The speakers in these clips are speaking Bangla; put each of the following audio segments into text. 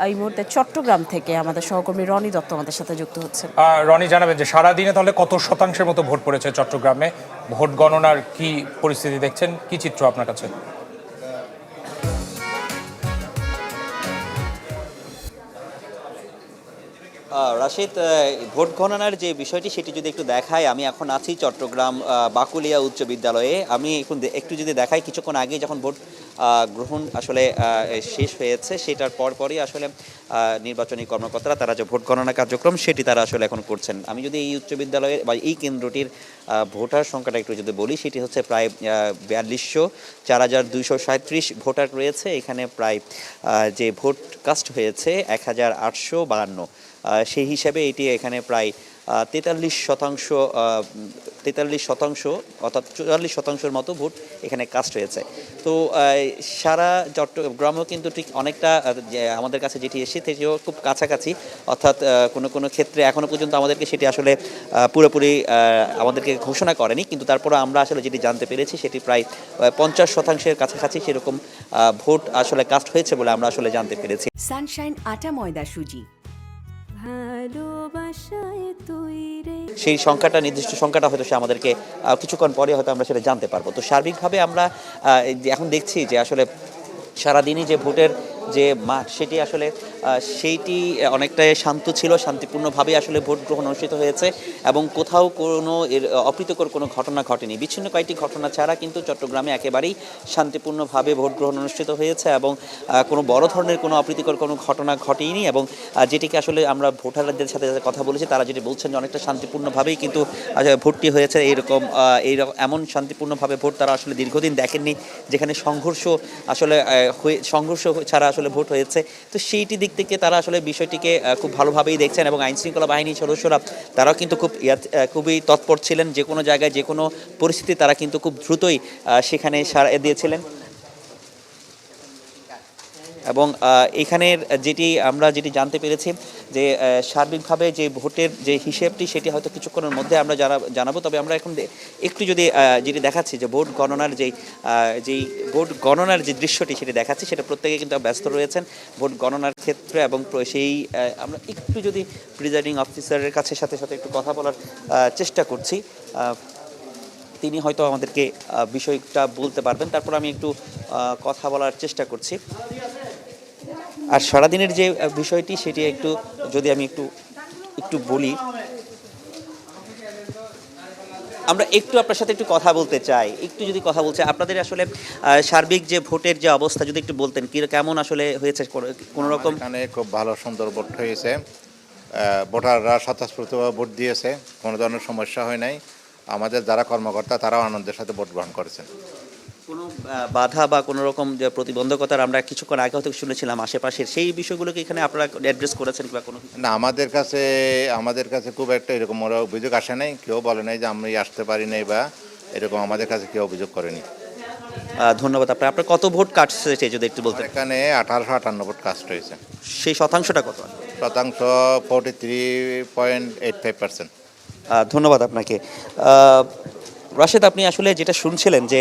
এই মুহূর্তে চট্টগ্রাম থেকে আমাদের সহকর্মী রনি দত্ত আমাদের সাথে যুক্ত হচ্ছে। রনি, জানাবেন যে সারাদিনে তাহলে কত শতাংশের মতো ভোট পড়েছে চট্টগ্রামে? ভোট গণনার কি পরিস্থিতি দেখছেন, কি চিত্র আপনার কাছে? রাশিদ, ভোট গণনার যে বিষয়টি সেটি যদি একটু দেখাই, আমি এখন আছি চট্টগ্রাম বাকুলিয়া উচ্চ বিদ্যালয়ে। আমি এখন একটু যদি দেখাই, কিছুক্ষণ আগে যখন ভোট গ্রহণ আসলে শেষ হয়েছে, সেটার পরপরই আসলে নির্বাচনী কর্মকর্তারা তারা যে ভোট গণনা কার্যক্রম সেটি তারা আসলে এখন করছেন। আমি যদি এই উচ্চ বিদ্যালয়ের বা এই কেন্দ্রটির ভোটার সংখ্যাটা একটু যদি বলি, সেটি হচ্ছে প্রায় 4200, 4237 ভোটার রয়েছে এখানে। প্রায় যে ভোট কাস্ট হয়েছে 1852, সেই হিসাবে এটি এখানে প্রায় 43% অর্থাৎ 44% মতো ভোট এখানে কাস্ট হয়েছে। তো সারা চট্টগ্রামও কিন্তু ঠিক অনেকটা আমাদের কাছে যেটি এসেছে সেটিও খুব কাছাকাছি, অর্থাৎ কোনো কোনো ক্ষেত্রে এখনও পর্যন্ত আমাদেরকে সেটি আসলে পুরোপুরি আমাদেরকে ঘোষণা করেনি, কিন্তু তারপরে আমরা আসলে যেটি জানতে পেরেছি সেটি প্রায় 50% কাছাকাছি সেরকম ভোট আসলে কাস্ট হয়েছে বলে আমরা আসলে জানতে পেরেছি। সানশাইন আটা ময়দা সুজি, সেই সংখ্যাটা, নির্দিষ্ট সংখ্যাটা হয়তো সে আমাদেরকে কিছুক্ষণ পরে হয়তো আমরা সেটা জানতে পারবো। তো সার্বিকভাবে আমরা এখন দেখছি যে আসলে সারাদিনই যে ভোটের যে মাঠ সেটি আসলে সেইটি অনেকটাই শান্ত ছিল, শান্তিপূর্ণভাবে আসলে ভোট গ্রহণ অনুষ্ঠিত হয়েছে এবং কোথাও কোনো অপ্রীতিকর কোনো ঘটনা ঘটেনি। বিচ্ছিন্ন কয়েকটি ঘটনা ছাড়া কিন্তু চট্টগ্রামে একেবারেই শান্তিপূর্ণভাবে ভোট গ্রহণ অনুষ্ঠিত হয়েছে এবং কোনো বড় ধরনের কোনো অপ্রীতিকর কোনো ঘটনা ঘটেনি। এবং যেটিকে আসলে আমরা ভোটারদের সাথে কথা বলেছি, তারা যেটি বলছেন যে অনেকটা শান্তিপূর্ণভাবেই কিন্তু ভোটটি হয়েছে। এমন শান্তিপূর্ণভাবে ভোট তারা আসলে দীর্ঘদিন দেখেননি, যেখানে সংঘর্ষ আসলে সংঘর্ষ ছাড়া আসলে ভোট হয়েছে। তো সেইটি দিক থেকে তারা আসলে বিষয়টিকে খুব ভালোভাবেই দেখছেন এবং আইনশৃঙ্খলা বাহিনীর সদস্যরা তারাও কিন্তু খুবই তৎপর ছিলেন। যে কোনো জায়গায় যে কোনো পরিস্থিতি তারা কিন্তু খুব দ্রুতই সেখানে সাড়া দিয়েছিলেন। এবং এখানের আমরা যেটি জানতে পেরেছি যে সার্বিকভাবে যে ভোটের যে হিসেবটি সেটি হয়তো কিছুক্ষণের মধ্যে আমরা জানাবো। তবে আমরা এখন একটু যদি যেটি দেখাচ্ছি যে ভোট গণনার যে দৃশ্যটি সেটি দেখাচ্ছি, সেটা প্রত্যেকে কিন্তু ব্যস্ত রয়েছেন ভোট গণনার ক্ষেত্রে। এবং সেই আমরা একটু যদি প্রিজাইডিং অফিসারের সাথে একটু কথা বলার চেষ্টা করছি, তিনি হয়তো আমাদেরকে বিষয়টা বলতে পারবেন। তারপর আমি একটু কথা বলার চেষ্টা করছি। আর সারাদিনের যে বিষয়টি সেটি একটু যদি আমি একটু বলি, আমরা একটু আপনার সাথে একটু কথা বলতে চাই। একটু যদি কথা বলতে আপনাদের আসলে সার্বিক যে ভোটের যে অবস্থা যদি একটু বলতেন, কেমন আসলে হয়েছে? কোনো রকম এখানে খুব ভালো সুন্দর ভোট হয়েছে, ভোটাররা স্বতঃস্ফূর্তভাবে ভোট দিয়েছে, কোনো ধরনের সমস্যা হয় নাই। আমাদের যারা কর্মকর্তা তারাও আনন্দের সাথে ভোট গ্রহণ করেছেন। কোনো বাধা বা কোনো রকম যে প্রতিবন্ধকতার আমরা কিছুক্ষণ আগে হয়তো শুনেছিলাম আশেপাশের, সেই বিষয়গুলোকে এখানে আপনারা অ্যাড্রেস করেছেন কিংবা কোনো? না, আমাদের কাছে খুব একটা এরকম অভিযোগ আসে নাই। কেউ বলে নাই যে আমি আসতে পারি নাই বা এরকম, আমাদের কাছে কেউ অভিযোগ করেনি। ধন্যবাদ। আপনার কত ভোট কাটছে যদি একটু বলতেন? এখানে 1858 ভোট কাস্ট হয়েছে। সেই শতাংশটা কত? শতাংশ 43.85%। ধন্যবাদ আপনাকে। রাশেদ, আপনি আসলে যেটা শুনছিলেন যে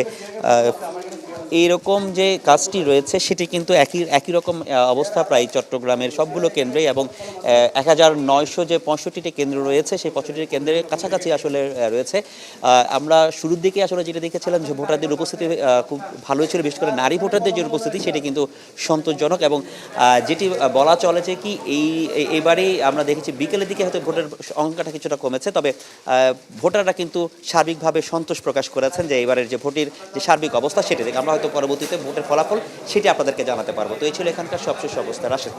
এইরকম যে কাজটি রয়েছে সেটি কিন্তু একই রকম অবস্থা প্রায় চট্টগ্রামের সবগুলো কেন্দ্রেই। এবং 1965টি কেন্দ্র রয়েছে, সেই 65টি কেন্দ্রের কাছাকাছি আসলে রয়েছে। আমরা শুরুর দিকে আসলে যেটা দেখেছিলাম যে ভোটারদের উপস্থিতি খুব ভালোই ছিল, বিশেষ করে নারী ভোটারদের যে উপস্থিতি সেটি কিন্তু সন্তোষজনক। এবং যেটি বলা চলে যে কি এইবারেই আমরা দেখেছি বিকেলের দিকে হয়তো ভোটের সংখ্যাটা কিছুটা কমেছে, তবে ভোটাররা কিন্তু সার্বিকভাবে সন্তোষ প্রকাশ করেছেন যে এবারের যে ভোটের যে সার্বিক অবস্থা সেটি থেকে আমরা হয়তো পরবর্তীতে ভোটের ফলাফল সেটি আপনাদেরকে জানাতে পারবো। তো এই ছিল এখানকার সবশেষ অবস্থা। রাশেদ।